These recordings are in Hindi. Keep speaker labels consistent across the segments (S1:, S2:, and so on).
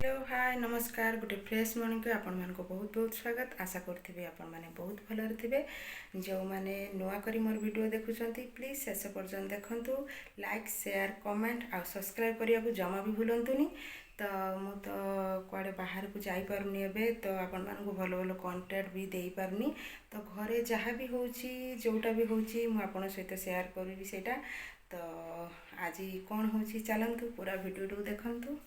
S1: हेलो हाय नमस्कार गोटे फ्रेश मॉर्निंग को आपण मान बहुत बहुत स्वागत आशा करथिबे आपण माने बहुत भलरे थिबे जो माने नुआ करी मोर वीडियो देखुछंती प्लीज शेष पर्यंत देखंतु लाइक शेयर कमेंट आ सब्सक्राइब करिया को जमा भी भूलंतुनी तो मु तो कुआडे बाहर को जाई पारुनी एबे तो आपण मान को भलो भलो कंटेंट भी देई पारुनी तो घरे जहाँ भी होची जोटा भी होची मु आपण सहित शेयर करबी सेटा तो आज कौन होची चलंतु पूरा वीडियो को देखंतु।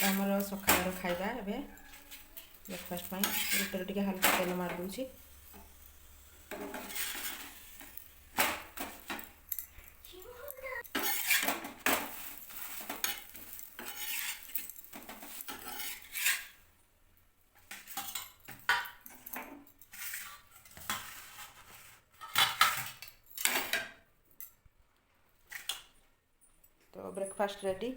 S1: आमर सकाळ खाइबा एबे ब्रेकफास्ट पाई रुटर टिके हल्का तेल मार दूची तो ब्रेकफास्ट रेडी।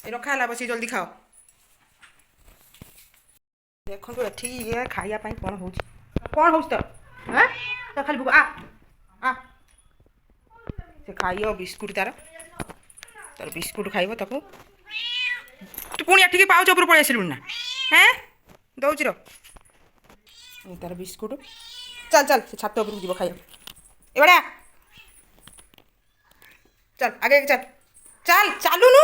S1: रखा है बस जल्दी खाओ देखो एठी ये खाइया पाई कौन हो तो हैं तो खाली भूख आ से खाइयो बिस्कुट तार बिस्कुट खाइब ताको तू पुणी एठिक पाउच ऊपर पळै आसिलु ना हैं दउची रो तार बिस्कुट चल चल से छात ऊपर जीव खाइयो ए बड़ा चल आगे चल चल चालू नु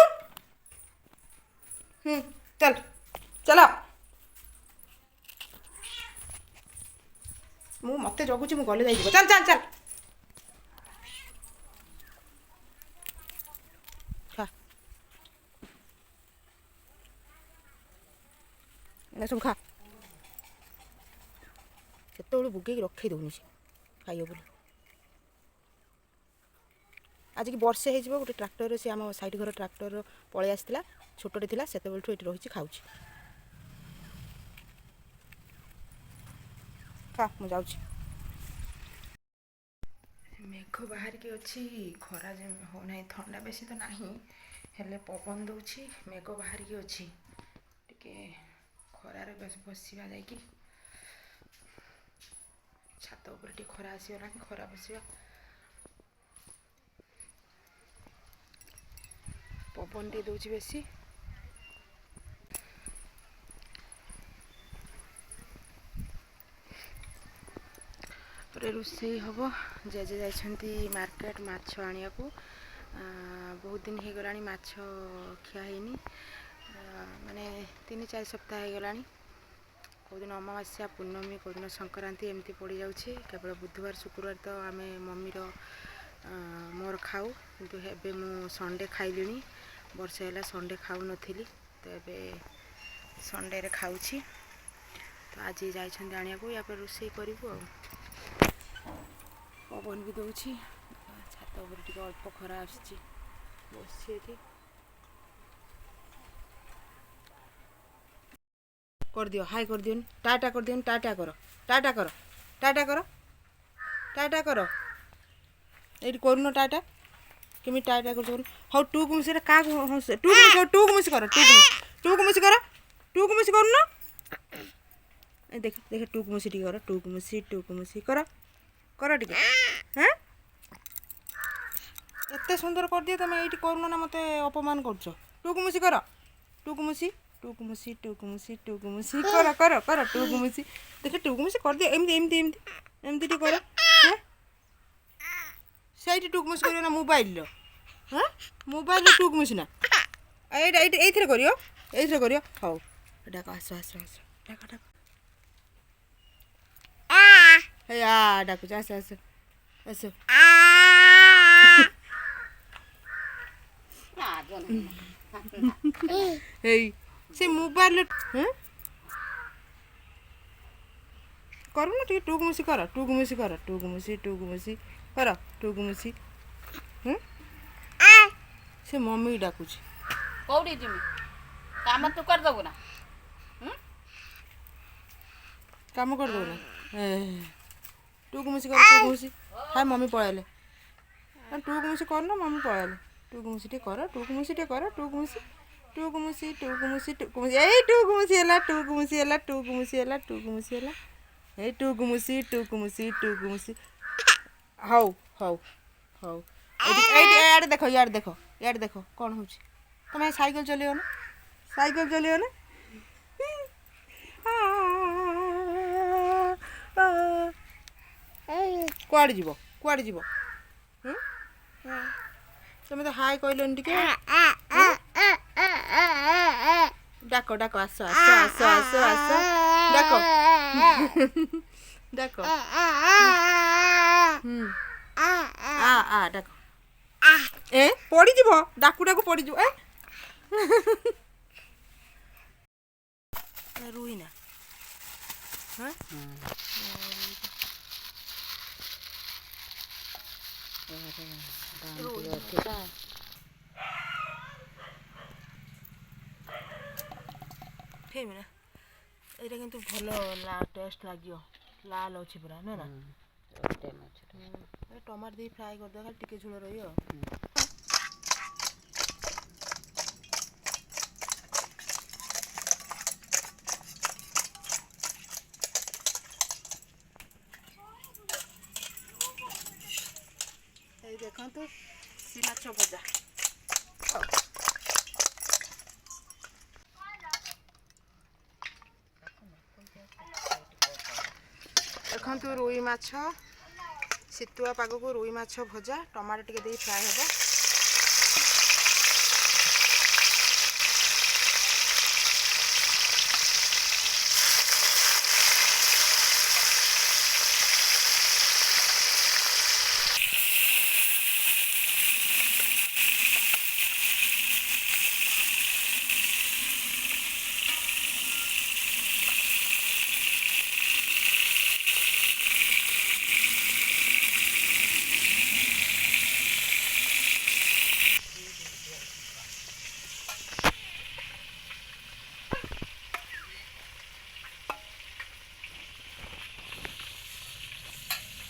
S1: चल चलो मु मत जगुची मु गले जाइब चल चल चल खा एना सब खा केतबेलु बुगेक रखे दउनी से खाइयो बोली आज की वर्षे हो गोटे ट्राक्टर से आम साइड घर ट्राक्टर पलि आसाला छोटे थिला सेते बेलठु एठी रहिछि खाउछि खा मु जाउछि मेघ बाहर के अच्छी खरा जे हो नहीं ठंडा बेसी तो नहीं हेले पवन दउछि मेघ बाहर के अच्छी टिके खरारे बस बसिबा जाइकी छात ऊपर टिके खरा आसीगला खरा बसिबा पवन टे दउछि बेसी रोसई हम जेजे जाइछंती मार्केट माछ आनिया को बहुत दिन हो गलानी माछ खिया हैनी माने 3-4 सप्ताह हो गलानी कौदिन अमावास्या पूर्णमी कौदिन संक्रांति एमती पड़ जाउछि केवल बुधवार शुक्रवार तो आम मम्मी मोर खाऊ किंतु एबे मु संडे खाइलिनी वर्षे है संडे खाऊ नथिली तो एबे संडे रे खाउछि तो आज जाइछंती आनिया को या पर रोसई करिवो पवन भी दउछि छात ऊपर टिके अल्प खरा आछि बसी एठी कर दियो हाय कर दियो टाटा कर दियो टाटा करो टाटा करो टाटा करो टाटा करो एठी करनो टाटा केमी टाटा कर हो टू को मिसे का टू को मिस करो टू को मिस करो टू को मिस करनो ए देख देख टू को मिस टी करो टू को मिस करो कर टिके हैं एते सुंदर कर दिए तुम ये करूना ना मत अपमान कर टू को मुसी कर टू को मुसी कर कर कर टू को मुसी देख टू को मुसी कर दिए एमती एमती एमती एमती टी कर हैं सही टू को मुसी करियो ना मोबाइल लो हैं मोबाइल टू को मुसी ना एटा एथरे करियो हौ डाक आस आस आस डाक डाक या डाकू आस आस आस से मोबाइल हैं करू ना ठीक टू मुसी कर टू मुसी कर टू मुसी कर टू मुसी से मम्मी डाकुची
S2: कौड़ी जिमी काम तू कर दबु ना
S1: काम कर दो ना टू मुसी कर टू मुसी हाय मम्मी पळाले ଟୁକୁମୁସି କରୁନ ମାମୁଁ ପଳେଇଲେ। ଟୁକୁମୁସି ଟିକେ କର, ଟୁକୁମୁସି ଟିକେ କର, ଟୁକୁମୁସି ଟୁକୁମୁସି ଟୁକୁମୁସି ଟୁକୁମୁସି ଏଇ ଟୁକୁମୁସି ହେଲା, ଟୁକୁମୁସି ହେଲା, ଟୁକୁମୁସି ହେଲା, ଟୁକୁମୁସି ହେଲା, ଏଇ ଟୁକୁମୁସି ଟୁକୁମୁସି ଟୁକୁମୁସି। ହଉ ହଉ ହଉ ଏଇଠି ଏଇଠି ଇଆଡ଼େ ଦେଖ, ଇଆଡ଼େ ଦେଖ, ଇଆଡ଼େ ଦେଖ କ'ଣ ହେଉଛି। ତମେ ସାଇକେଲ ଚଲେଇବ ନା, ସାଇକେଲ ଚଲେଇବ ନା? କୁଆଡ଼େ ଯିବ, କୁଆଡ଼େ ଯିବ? ତମେ ତ ହାଇ କହିଲନି ଟିକେ। ଡାକ ଡାକ, ଆସ ଆସ ଆସ ଆସ ଆସ, ଡାକ ଡାକ। ଡାକ। ଏ ପଡ଼ିଯିବ, ଡାକୁ ଡାକୁ ପଡ଼ିଯିବ। ରୁହି ନା ଫେମିନା ଏଇଟା କିନ୍ତୁ ଭଲ ଟେଷ୍ଟ ଲାଗିବ। ଲାଲ ଅଛି ପୁରା ନୁହେଁ ନା? ଟମାଟୋ ଦେଇ ଫ୍ରାଏ କରିଦେବା, ଖାଲି ଟିକେ ଝୋଳ ରହିବ। ଏଇ ଦେଖନ୍ତୁ ଦେଶୀ ମାଛ ଭଜା। ଦେଖନ୍ତୁ ରୋଇ ମାଛ, ଶୀତୁଆ ପାଗକୁ ରୋଇ ମାଛ ଭଜା, ଟମାଟୋ ଟିକେ ଦେଇ ଫ୍ରାଏ ହେବ।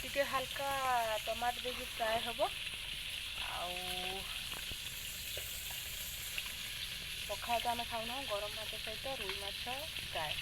S1: ଟିକେ ହାଲକା ଟମାଟୋ ଦେଇକି ଫ୍ରାଏ ହେବ। ଆଉ ପଖାଳ ତ ଆମେ ଖାଉନା, ଗରମ ଭାତ ସହିତ ରୋଇ ମାଛ ଫ୍ରାଏ।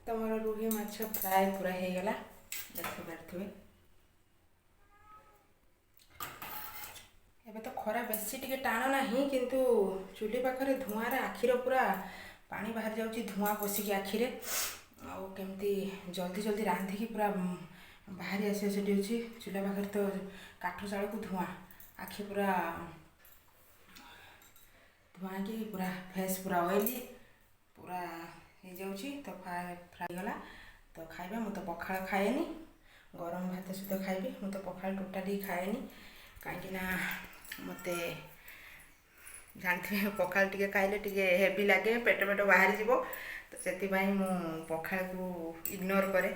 S1: ତମର ରୋହି ମାଛ ଫ୍ରାଏ ପୁରା ହେଇଗଲା, ଦେଖିପାରୁଥିବେ। ଏବେ ତ ଖରା ବେଶୀ ଟିକେ ଟାଣ ନାହିଁ, କିନ୍ତୁ ଚୁଲି ପାଖରେ ଧୂଆଁରେ ଆଖିର ପୁରା ପାଣି ବାହାରି ଯାଉଛି, ଧୂଆଁ ପଶିକି ଆଖିରେ, ଆଉ କେମିତି ଜଲ୍ଦି ଜଲ୍ଦି ରାନ୍ଧିକି ପୁରା ବାହାରି ଆସିବା ସେଠି ଅଛି। ଚୁଲା ପାଖରେ ତ କାଠ ଜାଳକୁ ଧୂଆଁ, ଆଖି ପୁରା ଧୂଆଁକି ପୁରା ଫେସ୍ ପୁରା ଅଏଲି ପୁରା ହେଇଯାଉଛି। ତ ଫ୍ରାଏ ଗଲା ତ ଖାଇବା। ମୁଁ ତ ପଖାଳ ଖାଏନି, ଗରମ ଭାତ ସହିତ ଖାଇବି। ମୁଁ ତ ପଖାଳ ଟୋଟାଲି ଖାଏନି, କାହିଁକିନା ମୋତେ ଜାଣିଥିବେ ପଖାଳ ଟିକେ ଖାଇଲେ ଟିକେ ହେଭି ଲାଗେ, ପେଟ ବାହାରିଯିବ। ତ ସେଥିପାଇଁ ମୁଁ ପଖାଳକୁ ଇଗ୍ନୋର କରେ,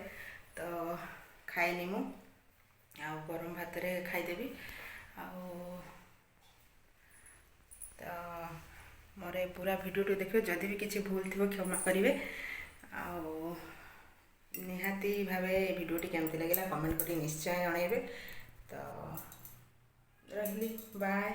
S1: ତ ଖାଏନି ମୁଁ। ଆଉ ଗରମ ଭାତରେ ଖାଇଦେବି। ଆଉ ତ ମୋର ଏ ପୁରା ଭିଡ଼ିଓଟି ଦେଖିବେ, ଯଦି ବି କିଛି ଭୁଲ ଥିବ କ୍ଷମା କରିବେ। ଆଉ ନିହାତି ଭାବେ ଏ ଭିଡ଼ିଓଟି କେମିତି ଲାଗିଲା କମେଣ୍ଟ କରି ନିଶ୍ଚୟ ଜଣାଇବେ। ତ ରହିଲି, ବାଏ।